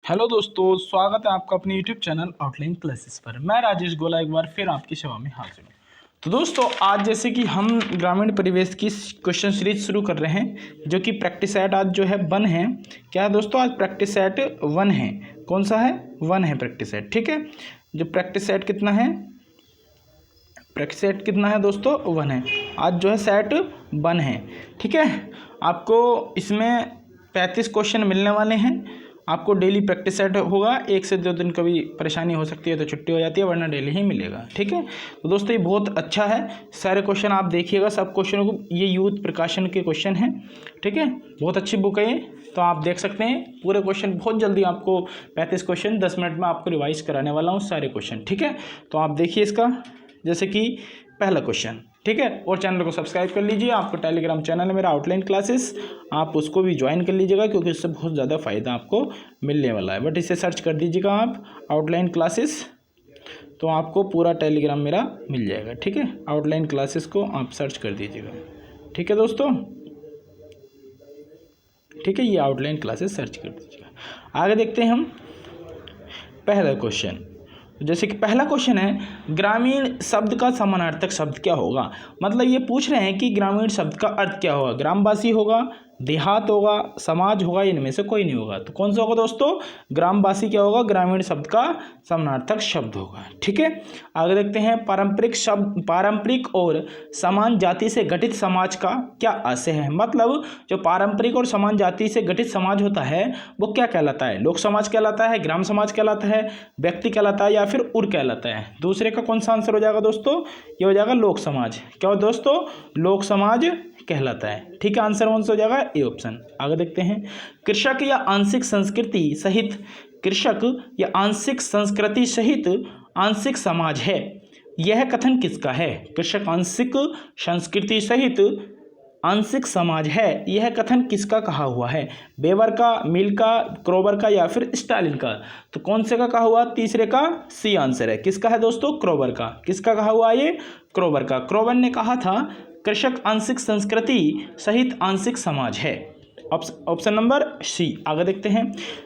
Hello दोस्तों, स्वागत है आपका अपने यूट्यूब चैनल आउटलाइन क्लासेस पर। मैं राजेश गोला एक बार फिर आपकी सेवा में हाजिर हूँ। तो दोस्तों, आज जैसे कि हम ग्रामीण परिवेश की क्वेश्चन सीरीज शुरू कर रहे हैं, जो कि प्रैक्टिस सेट आज जो है 1 है। क्या है दोस्तों? आज प्रैक्टिस सेट 1 है। कौन सा है? 1 है प्रैक्टिस सेट। ठीक है, जो प्रैक्टिस सेट कितना है? प्रैक्टिस सेट कितना है दोस्तों? 1 है। आज जो है सेट 1 है। ठीक है, आपको इसमें 35 क्वेश्चन मिलने वाले हैं। आपको डेली प्रैक्टिस सेट होगा। 1 से 2 दिन कभी परेशानी हो सकती है तो छुट्टी हो जाती है, वरना डेली ही मिलेगा। ठीक है, तो दोस्तों ये बहुत अच्छा है। सारे क्वेश्चन आप देखिएगा, सब क्वेश्चनों को, ये यूथ प्रकाशन के क्वेश्चन हैं। ठीक है, बहुत अच्छी बुक है ये, तो आप देख सकते हैं पूरे क्वेश्चन। बहुत जल्दी आपको 35 क्वेश्चन 10 मिनट में आपको रिवाइज कराने वाला हूँ सारे क्वेश्चन। ठीक है, तो आप देखिए इसका, जैसे कि पहला क्वेश्चन। ठीक है, और चैनल को सब्सक्राइब कर लीजिए। आपको टेलीग्राम चैनल है मेरा आउटलाइन क्लासेस, आप उसको भी ज्वाइन कर लीजिएगा, क्योंकि इससे बहुत ज़्यादा फ़ायदा आपको मिलने वाला है। बट इसे सर्च कर दीजिएगा आप आउटलाइन क्लासेस, तो आपको पूरा टेलीग्राम मेरा मिल जाएगा। ठीक है, आउटलाइन क्लासेस को आप सर्च कर दीजिएगा। ठीक है दोस्तों, ठीक है, ये आउटलाइन क्लासेस सर्च कर दीजिएगा। आगे देखते हैं हम पहला क्वेश्चन। जैसे कि पहला क्वेश्चन है, ग्रामीण शब्द का समानार्थक शब्द क्या होगा? मतलब ये पूछ रहे हैं कि ग्रामीण शब्द का अर्थ क्या होगा। ग्रामवासी होगा, देहात होगा, समाज होगा, इनमें से कोई नहीं होगा। तो कौन सा होगा दोस्तों? ग्रामवासी क्या होगा? ग्रामीण शब्द का समानार्थक शब्द होगा। ठीक है, आगे देखते हैं। पारंपरिक शब्द, पारंपरिक और समान जाति से गठित समाज का क्या आशय है? मतलब जो पारंपरिक और समान जाति से गठित समाज होता है वो क्या कहलाता है? लोक समाज कहलाता है, ग्राम समाज कहलाता है, व्यक्ति कहलाता है, या फिर उर कहलाता है? दूसरे का कौन सा आंसर हो जाएगा दोस्तों? ये हो जाएगा लोक समाज। क्या हो दोस्तों? लोक समाज कहलाता है। ठीक है, आंसर कौन सा हो जाएगा? A option. आगे देखते हैं। कृषक या आंशिक संस्कृति सहित, कृषक या आंशिक संस्कृति सहित आंशिक समाज है, यह कथन किसका है? कृषक आंशिक संस्कृति सहित आंशिक समाज है, यह कथन किसका कहा हुआ है? वेबर का, मिल का, क्रोबर का, या फिर स्टालिन का? तो कौन से का कहा हुआ? तीसरे का सी आंसर है। किसका है दोस्तों? क्रोबर का। किसका कहा हुआ? ये क्रोबर का। क्रोबर ने कहा था कृषक आंशिक संस्कृति सहित आंशिक समाज है। Option number C. आगे देखते हैं।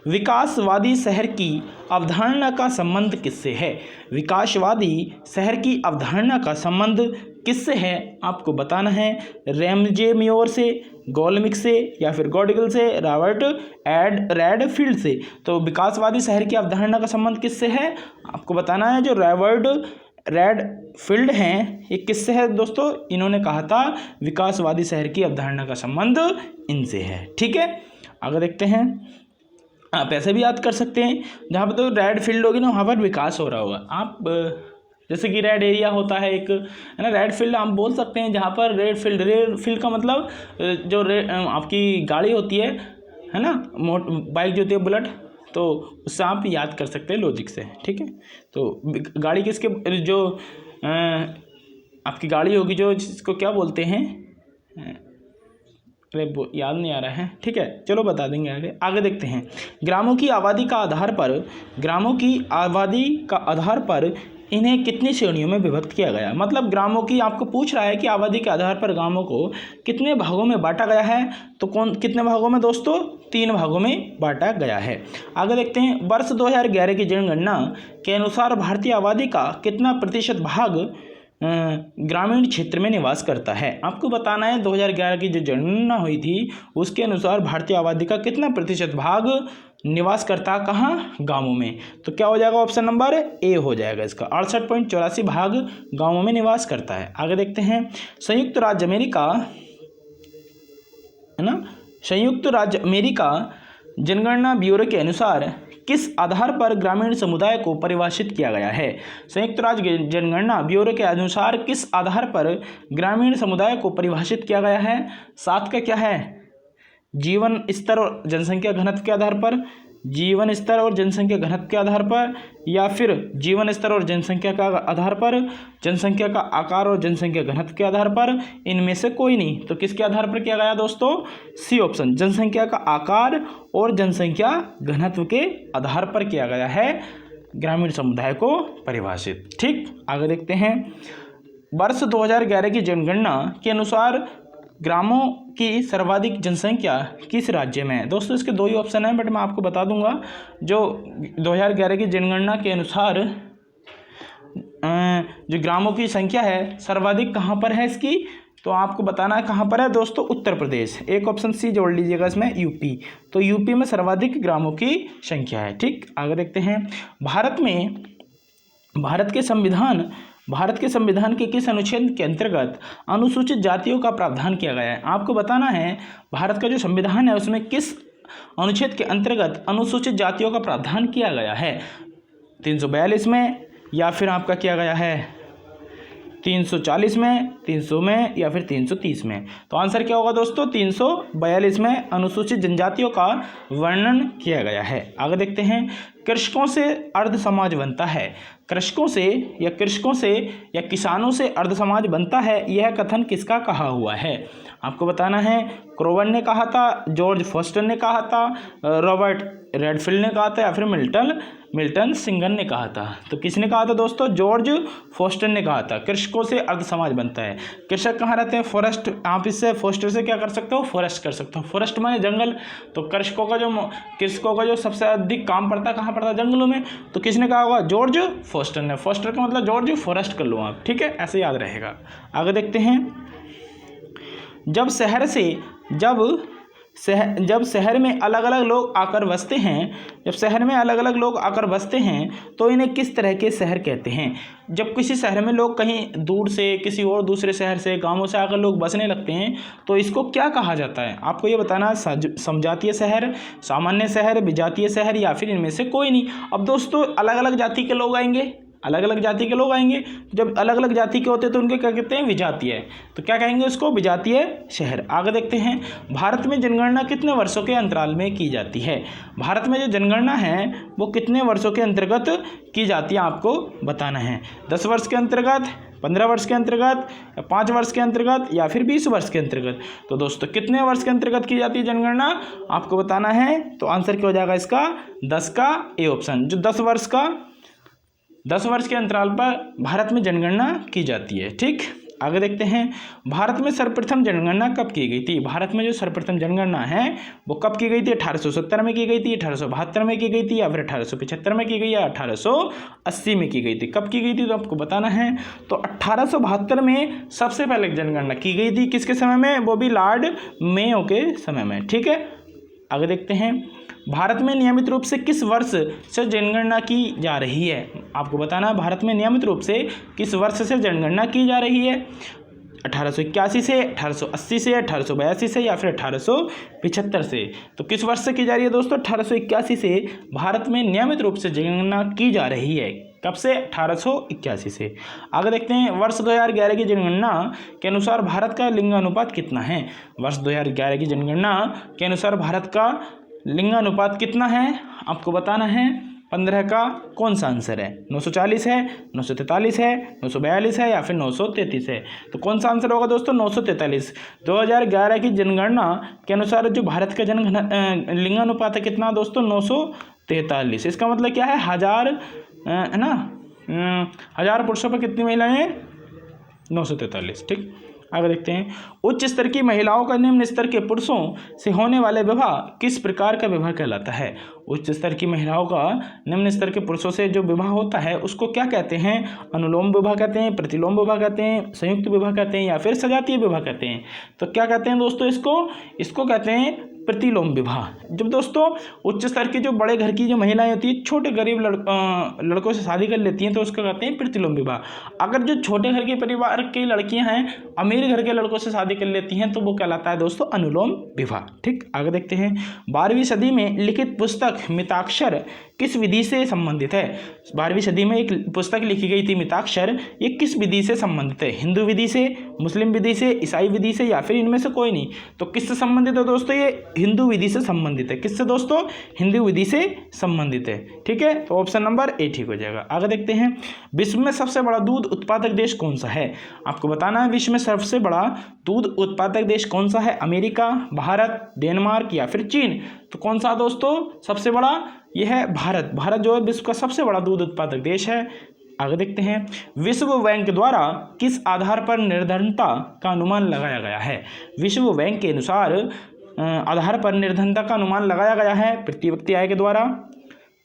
विकासवादी शहर की अवधारणा का संबंध किससे है? विकासवादी शहर की अवधारणा का संबंध किससे है? आपको बताना है। रैमजे मेयोर से, गोलमिक से, या फिर गॉडगिल से, रॉबर्ट रेडफील्ड से? तो विकासवादी शहर की अवधारणा का संबंध किससे है? आपको बताना है। जो रॉबर्ट रेडफील्ड हैं, ये किससे है दोस्तों? इन्होंने कहा था विकासवादी शहर की अवधारणा का संबंध इनसे है। ठीक है, आगे देखते हैं। आप ऐसे भी याद कर सकते हैं, जहाँ पर तो रेड फील्ड होगी ना, वहाँ पर विकास हो रहा होगा। आप जैसे कि रेड एरिया होता है एक, है ना, रेड फील्ड आप बोल सकते हैं। जहाँ पर रेड फील्ड का मतलब जो आपकी गाड़ी होती है ना, बाइक जो होती है बुलेट, तो उससे आप याद कर सकते हैं लॉजिक से। ठीक है, तो गाड़ी किसके, जो आपकी गाड़ी होगी, जो जिसको क्या बोलते हैं, अरे याद नहीं आ रहा है। ठीक है, चलो बता देंगे आगे। आगे देखते हैं। ग्रामों की आबादी का आधार पर, ग्रामों की आबादी का आधार पर इन्हें कितनी श्रेणियों में विभक्त किया गया? मतलब ग्रामों की, आपको पूछ रहा है कि आबादी के आधार पर ग्रामों को कितने भागों में बांटा गया है। तो कितने भागों में दोस्तों? 3 भागों में बांटा गया है। आगे देखते हैं। वर्ष 2011 की जनगणना के अनुसार भारतीय आबादी का कितना प्रतिशत भाग ग्रामीण क्षेत्र में निवास करता है? आपको बताना है 2011 की जो जनगणना हुई थी उसके अनुसार भारतीय आबादी का कितना प्रतिशत भाग निवास करता है? कहाँ? गांवों में। तो क्या हो जाएगा? ऑप्शन नंबर ए हो जाएगा इसका। 68.84 भाग गांवों में निवास करता है। आगे देखते हैं। संयुक्त राज्य अमेरिका, है ना, संयुक्त राज्य अमेरिका जनगणना ब्यूरो के अनुसार किस आधार पर ग्रामीण समुदाय को परिभाषित किया गया है? संयुक्त राज्य जनगणना ब्यूरो के अनुसार किस आधार पर ग्रामीण समुदाय को परिभाषित किया गया है? 7 का क्या है? जीवन स्तर और जनसंख्या घनत्व के आधार पर, जीवन स्तर और जनसंख्या घनत्व के आधार पर, या फिर जीवन स्तर और जनसंख्या का आधार पर, जनसंख्या का आकार और जनसंख्या घनत्व के आधार पर, इनमें से कोई नहीं। तो किसके आधार पर किया गया दोस्तों? सी ऑप्शन, जनसंख्या का आकार और जनसंख्या घनत्व के आधार पर किया गया है ग्रामीण समुदाय को परिभाषित। ठीक, आगे देखते हैं। वर्ष 2011 की जनगणना के अनुसार ग्रामों की सर्वाधिक जनसंख्या किस राज्य में है? दोस्तों इसके दो ही ऑप्शन हैं, बट मैं आपको बता दूंगा। जो 2011 की जनगणना के अनुसार जो ग्रामों की संख्या है सर्वाधिक कहाँ पर है इसकी, तो आपको बताना है कहाँ पर है दोस्तों, उत्तर प्रदेश। एक ऑप्शन सी जोड़ लीजिएगा इसमें, यूपी। तो यूपी में सर्वाधिक ग्रामों की संख्या है। ठीक, आगे देखते हैं। भारत के संविधान के किस अनुच्छेद के अंतर्गत अनुसूचित जातियों का प्रावधान किया गया है? आपको बताना है भारत का जो संविधान है उसमें किस अनुच्छेद के अंतर्गत अनुसूचित जातियों का प्रावधान किया गया है। 342 में, या फिर आपका किया गया है 340 में, 300 में, या फिर 330 में। तो आंसर क्या होगा दोस्तों, 342 में अनुसूचित जनजातियों का वर्णन किया गया है। आगे देखते हैं। कृषकों से अर्ध समाज बनता है। कृषकों से या किसानों से अर्ध समाज बनता है, यह कथन किसका कहा हुआ है? आपको बताना है। क्रोवन ने कहा था, जॉर्ज फॉस्टर ने कहा था, रॉबर्ट रेडफील्ड ने कहा था, या फिर मिल्टन सिंगन ने कहा था। तो किसने कहा था दोस्तों? जॉर्ज फॉस्टर ने कहा था। कृषकों से अर्ध समाज बनता है। कृषक कहाँ रहते हैं? फॉरेस्ट। आप इससे फॉस्टर से क्या कर सकते हो? फॉरेस्ट कर सकते हो। फॉरेस्ट माने जंगल। तो कृषकों का जो सबसे अधिक काम पड़ता है कहाँ पड़ता है? जंगलों में। तो किसने कहा होगा? जॉर्ज फॉस्टर ने। फॉस्टर का मतलब जॉर्ज फॉरेस्ट कर लो आप, ठीक है, ऐसे याद रहेगा। आगे देखते हैं। जब शहर में अलग अलग लोग आकर बसते हैं, तो इन्हें किस तरह के शहर कहते हैं? जब किसी शहर में लोग कहीं दूर से, किसी और दूसरे शहर से, गांवों से आकर लोग बसने लगते हैं, तो इसको क्या कहा जाता है? आपको ये बताना है। समजातीय शहर, सामान्य शहर, विजातीय शहर, या फिर इनमें से कोई नहीं। अब दोस्तों अलग अलग जाति के लोग आएंगे, जब अलग अलग जाति के होते हैं तो उनके क्या कहते हैं? विजातीय। तो क्या कहेंगे उसको? विजातीय शहर। आगे देखते हैं। भारत में जनगणना कितने वर्षों के अंतराल में की जाती है? भारत में जो जनगणना है वो कितने वर्षों के अंतर्गत की जाती है, आपको बताना है। 10 वर्ष के अंतर्गत, 15 वर्ष के अंतर्गत, 5 वर्ष के अंतर्गत, या फिर 20 वर्ष के अंतर्गत। तो दोस्तों कितने वर्ष के अंतर्गत की जाती है जनगणना, आपको बताना है। तो आंसर क्या हो जाएगा इसका? 10 का ए ऑप्शन। जो 10 वर्ष के अंतराल पर भारत में जनगणना की जाती है। ठीक, आगे देखते हैं। भारत में सर्वप्रथम जनगणना कब की गई थी? भारत में जो सर्वप्रथम जनगणना है वो कब की गई थी? 1870 में की गई थी, 1872 में की गई थी, या फिर 1875 में की गई, या 1880 में की गई थी? कब की गई थी तो आपको बताना है। तो 1872 में सबसे पहले जनगणना की गई थी। किसके समय में? वो भी लॉर्ड मेयो के समय में। ठीक है, आगे देखते हैं। भारत में नियमित रूप से किस वर्ष से जनगणना की जा रही है? आपको बताना है भारत में नियमित रूप से किस वर्ष से जनगणना की जा रही है। 1881 से, 1880 से, 1882 से, या फिर 1875 से? तो किस वर्ष से की जा रही है दोस्तों? 1881 से भारत में नियमित रूप से जनगणना की जा रही है। कब से? 1881 से। आगे देखते हैं। वर्ष 2011 की जनगणना के अनुसार भारत का लिंगानुपात कितना है? वर्ष 2011 की जनगणना के अनुसार भारत का लिंगानुपात कितना है, आपको बताना है। 15 का कौन सा आंसर है? 940 है, 943 है, 942 है, या फिर 933 है? तो कौन सा आंसर होगा दोस्तों? 943। 2011 की जनगणना के अनुसार जो भारत का लिंगानुपात है कितना दोस्तों? 943। इसका मतलब क्या है? 1000 है ना, 1000 पुरुषों पर कितनी महिलाएं हैं? 943। ठीक, आगे देखते हैं। उच्च स्तर की महिलाओं का निम्न स्तर के पुरुषों से होने वाले विवाह किस प्रकार का विवाह कहलाता है? उच्च स्तर की महिलाओं का निम्न स्तर के पुरुषों से जो विवाह होता है उसको क्या कहते हैं? अनुलोम विवाह कहते हैं, प्रतिलोम विवाह कहते हैं, संयुक्त विवाह कहते हैं, या फिर सजातीय विवाह कहते हैं? तो क्या कहते हैं दोस्तों इसको कहते हैं प्रतिलोम विवाह। जब दोस्तों उच्च स्तर की जो बड़े घर की जो महिलाएं होती है छोटे गरीब लड़कों से शादी कर लेती हैं तो उसको कहते हैं प्रतिलोम विवाह। अगर जो छोटे घर के परिवार की लड़कियां हैं अमीर घर के लड़कों से शादी कर लेती हैं तो वो कहलाता है दोस्तों अनुलोम विवाह। ठीक, आगे देखते हैं। 12वीं सदी में लिखित पुस्तक मिताक्षर किस विधि से संबंधित है? 12वीं सदी में एक पुस्तक लिखी गई थी मिताक्षर, ये किस विधि से संबंधित है? हिंदू विधि से, मुस्लिम विधि से, ईसाई विधि से, या फिर इनमें से कोई नहीं? तो किससे संबंधित है दोस्तों? ये हिंदू विधि से संबंधित है। किससे दोस्तों? हिंदू विधि से संबंधित है। ठीक है, तो ऑप्शन नंबर ए ठीक हो जाएगा। आगे देखते हैं। विश्व में सबसे बड़ा दूध उत्पादक देश कौन सा है? आपको बताना है विश्व में सबसे बड़ा दूध उत्पादक देश कौन सा है? अमेरिका, भारत, डेनमार्क, या फिर चीन? तो कौन सा दोस्तों सबसे बड़ा? यह है भारत। भारत जो है विश्व का सबसे बड़ा दूध उत्पादक देश है। आगे देखते हैं, विश्व बैंक द्वारा किस आधार पर निर्धनता का अनुमान लगाया गया है? विश्व बैंक के अनुसार आधार पर निर्धनता का अनुमान लगाया गया है प्रति व्यक्ति आय के द्वारा,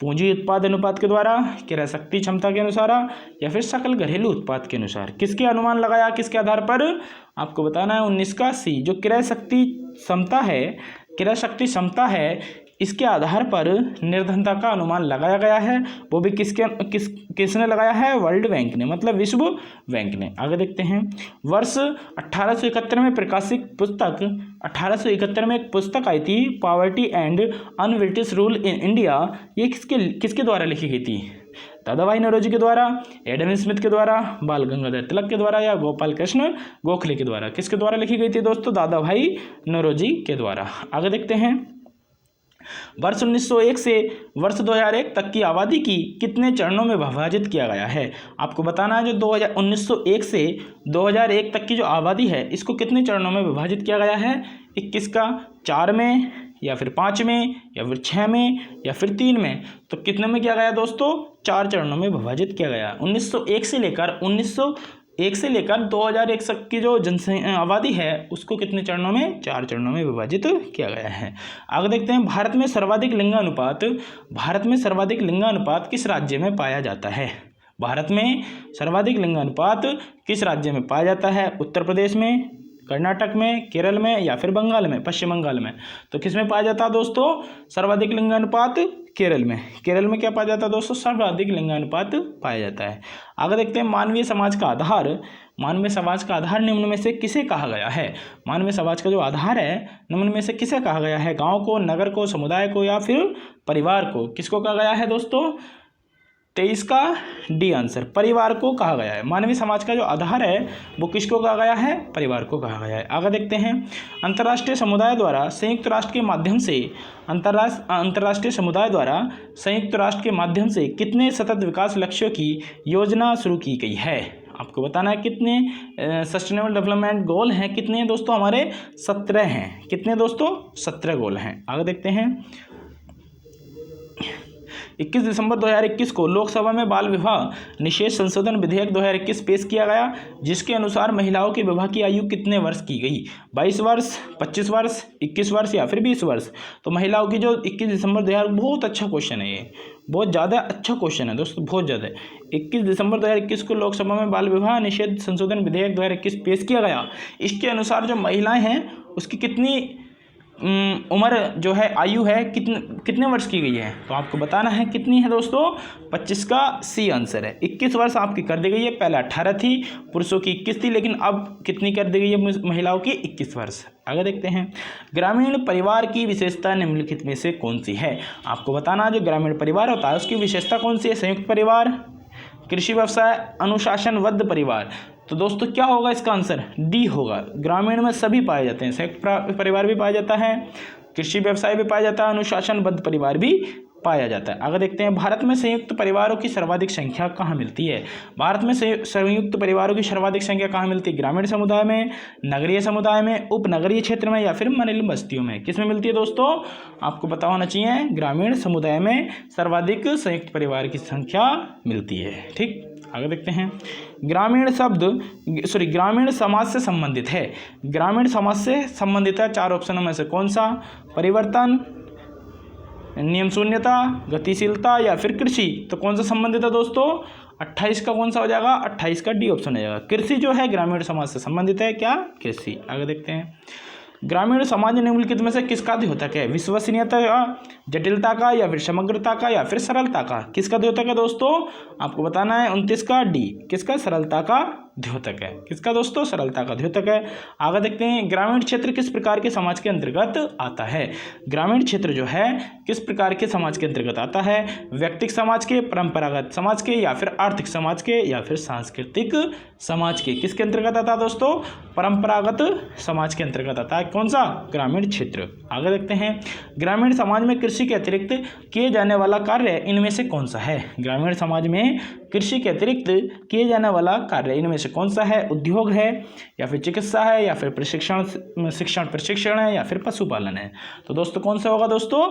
पूंजी उत्पाद अनुपात के द्वारा, क्रय शक्ति क्षमता के अनुसार या फिर सकल घरेलू उत्पाद के अनुसार। किसके अनुमान लगाया, किसके आधार पर? आपको बताना है 19 का सी, जो क्रय शक्ति क्षमता है, क्रय शक्ति क्षमता है, इसके आधार पर निर्धनता का अनुमान लगाया गया है। वो भी किसने लगाया है? वर्ल्ड बैंक ने, मतलब विश्व बैंक ने। आगे देखते हैं, वर्ष 1871 में प्रकाशित पुस्तक, 1871 में एक पुस्तक आई थी, poverty and un British rule in India. ये किसके द्वारा लिखी गई थी? दादा भाई नौरोजी के द्वारा, एडम स्मिथ के द्वारा, बाल गंगाधर तिलक के द्वारा या गोपाल कृष्ण गोखले के द्वारा? किसके द्वारा लिखी गई थी दोस्तों? दादा भाई नौरोजी के द्वारा। आगे देखते हैं, वर्ष 1901 से वर्ष 2001 तक की आबादी की कितने चरणों में विभाजित किया गया है? आपको बताना है, जो 1901 से 2001 तक की जो आबादी है, इसको कितने चरणों में विभाजित किया गया है? 21 का 4 में, या फिर 5 में, या फिर 6 में, या फिर 3 में? तो कितने में किया गया दोस्तों? 4 चरणों में विभाजित किया गया। 1901 से लेकर 2001 तक की जो जनसंख्या आबादी है, उसको कितने चरणों में? 4 चरणों में विभाजित किया गया है। आगे देखते हैं, भारत में सर्वाधिक लिंगानुपात किस राज्य में पाया जाता है? भारत में सर्वाधिक लिंगानुपात किस राज्य में पाया जाता है? उत्तर प्रदेश में, कर्नाटक में, केरल में, या फिर बंगाल में, पश्चिम बंगाल में? तो किस में पाया जाता है दोस्तों सर्वाधिक लिंगानुपात? केरल में। केरल में क्या पाया जाता है दोस्तों? सर्वाधिक लिंगानुपात पाया जाता है। आगे देखते हैं, मानवीय समाज का आधार निम्न में से किसे कहा गया है? मानवीय समाज का जो आधार है, निम्न में से किसे कहा गया है? गांव को, नगर को, समुदाय को, या फिर परिवार को? किसको कहा गया है दोस्तों? 23 का डी आंसर, परिवार को कहा गया है। मानवीय समाज का जो आधार है वो किसको कहा गया है? परिवार को कहा गया है। आगे देखते हैं, अंतर्राष्ट्रीय समुदाय द्वारा संयुक्त राष्ट्र के माध्यम से कितने सतत विकास लक्ष्यों की योजना शुरू की गई है? आपको बताना है कितने सस्टेनेबल डेवलपमेंट गोल हैं, कितने दोस्तों? हमारे 17 हैं। कितने दोस्तों? 17 गोल हैं। आगे देखते हैं, 21 दिसंबर 2021 को लोकसभा में बाल विवाह निषेध संशोधन विधेयक 2021 पेश किया गया, जिसके अनुसार महिलाओं के विवाह की आयु कितने वर्ष की गई? 22 वर्ष, 25 वर्ष, 21 वर्ष, या फिर 20 वर्ष? तो महिलाओं की जो 21 दिसंबर 2000, बहुत अच्छा क्वेश्चन है, ये बहुत ज़्यादा अच्छा क्वेश्चन है दोस्तों, बहुत ज़्यादा। 21 दिसंबर 2021 को लोकसभा में बाल विवाह निषेध संशोधन विधेयक 2021 पेश किया गया। इसके अनुसार जो महिलाएँ हैं उसकी कितनी उम्र जो है, आयु है, कितने वर्ष की गई है? तो आपको बताना है कितनी है दोस्तों? 25 का सी आंसर है। 21 वर्ष आपकी कर दी गई है। पहले 18 थी, पुरुषों की 21 थी, लेकिन अब कितनी कर दी गई है? महिलाओं की 21 वर्ष। आगे देखते हैं, ग्रामीण परिवार की विशेषता निम्नलिखित में से कौन सी है? आपको बताना, जो ग्रामीण परिवार होता है उसकी विशेषता कौन सी है? संयुक्त परिवार, कृषि व्यवसाय, अनुशासनबद्ध परिवार? तो दोस्तों क्या होगा इसका आंसर? डी होगा। ग्रामीण में सभी पाए जाते हैं, संयुक्त परिवार भी पाया जाता है, कृषि व्यवसाय भी पाया जाता है, अनुशासनबद्ध परिवार भी पाया जाता है। आगे देखते हैं, भारत में संयुक्त परिवारों की सर्वाधिक संख्या कहाँ मिलती है? भारत में संयुक्त परिवारों की सर्वाधिक संख्या कहाँ मिलती है? ग्रामीण समुदाय में, नगरीय समुदाय में, उपनगरीय क्षेत्र में, या फिर मनरेगा बस्तियों में? किस में मिलती है दोस्तों? आपको पता होना चाहिए, ग्रामीण समुदाय में सर्वाधिक संयुक्त परिवार की संख्या मिलती है। ठीक, आगे देखते हैं, ग्रामीण समाज से संबंधित है। ग्रामीण समाज से संबंधित है 4 ऑप्शनों में से कौन सा? परिवर्तन, नियम शून्यता, गतिशीलता, या फिर कृषि? तो कौन सा संबंधित है दोस्तों? 28 का कौन सा हो जाएगा? 28 का डी ऑप्शन हो जाएगा। कृषि जो है ग्रामीण समाज से संबंधित है। क्या? कृषि। आगे देखते हैं, ग्रामीण समाज निम्नलिखित में से किसका द्योतक है? विश्वसनीयता का, जटिलता का, या फिर समग्रता का, या फिर सरलता का? किसका द्योतक है दोस्तों? आपको बताना है 29 का डी। किसका? सरलता का द्योतक है। किसका दोस्तों? सरलता का द्योतक है। आगे देखते हैं, ग्रामीण क्षेत्र किस प्रकार के समाज के अंतर्गत आता है? ग्रामीण क्षेत्र जो है किस प्रकार के समाज के अंतर्गत आता है? व्यक्तिगत समाज के, परंपरागत समाज के, या फिर आर्थिक समाज के, या फिर सांस्कृतिक समाज के? किसके अंतर्गत आता है दोस्तों? परंपरागत समाज के अंतर्गत आता है। कौन सा? ग्रामीण क्षेत्र। आगे देखते हैं, ग्रामीण समाज में कृषि के अतिरिक्त किए जाने वाला कार्य इनमें से कौन सा है? ग्रामीण समाज में कृषि के अतिरिक्त किए जाने वाला कार्य इनमें से कौन सा है? उद्योग है, या फिर चिकित्सा है, या फिर प्रशिक्षण है, या फिर पशुपालन है? तो दोस्तों कौन सा होगा दोस्तों?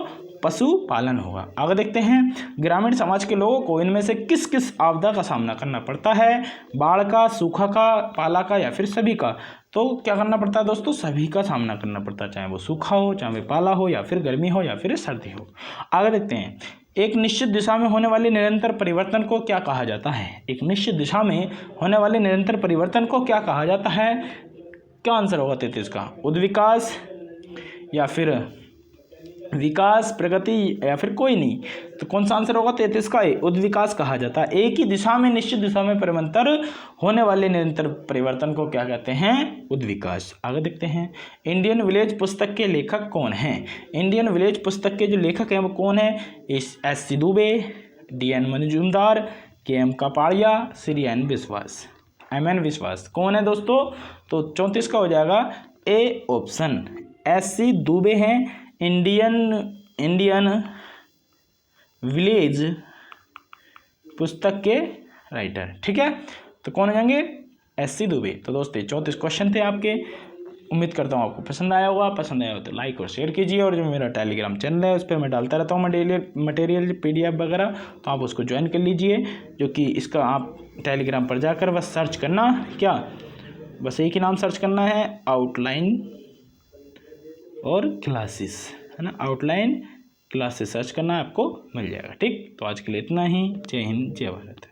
पशुपालन होगा। आगे देखते हैं, ग्रामीण समाज के लोगों को इनमें से किस किस आपदा का सामना करना पड़ता है? बाढ़ का, सूखा का, पाला का, या फिर सभी का? तो क्या करना पड़ता है दोस्तों? सभी का सामना करना पड़ता है, चाहे वो सूखा हो, चाहे वो पाला हो, या फिर गर्मी हो, या फिर सर्दी हो। आगे देखते हैं, एक निश्चित दिशा में होने वाले निरंतर परिवर्तन को क्या कहा जाता है? एक निश्चित दिशा में होने वाले निरंतर परिवर्तन को क्या कहा जाता है? क्या आंसर होगा 33 का? उद्विकास, या फिर विकास, प्रगति, या फिर कोई नहीं? तो कौन सा आंसर होगा 33 का? उद्विकास कहा जाता है। एक ही दिशा में, निश्चित दिशा में परिवर्तन होने वाले निरंतर परिवर्तन को क्या कहते हैं? उद्विकास। आगे देखते हैं, इंडियन विलेज पुस्तक के लेखक कौन हैं? इंडियन विलेज पुस्तक के जो लेखक हैं वो कौन है? S.C. Dubey, D.N. Majumdar, K.M. कापाड़िया, Shri M.N. विश्वास। कौन है दोस्तों? तो 34 का हो जाएगा ए ऑप्शन, S.C. दुबे हैं इंडियन विलेज पुस्तक के राइटर। ठीक है, तो कौन हो जाएंगे? S.C. दुबे। तो दोस्तों 34 क्वेश्चन थे आपके। उम्मीद करता हूँ आपको पसंद आया होगा। पसंद आया हो तो लाइक और शेयर कीजिए, और जो मेरा टेलीग्राम चैनल है उस पर मैं डालता रहता हूँ मटेरियल PDF वगैरह, तो आप उसको ज्वाइन कर लीजिए। जो कि इसका आप टेलीग्राम पर जाकर बस सर्च करना, क्या बस एक ही नाम सर्च करना है, आउटलाइन और क्लासेस, है ना, आउटलाइन क्लासेस सर्च करना है, आपको मिल जाएगा। ठीक, तो आज के लिए इतना ही। जय हिंद, जय भारत।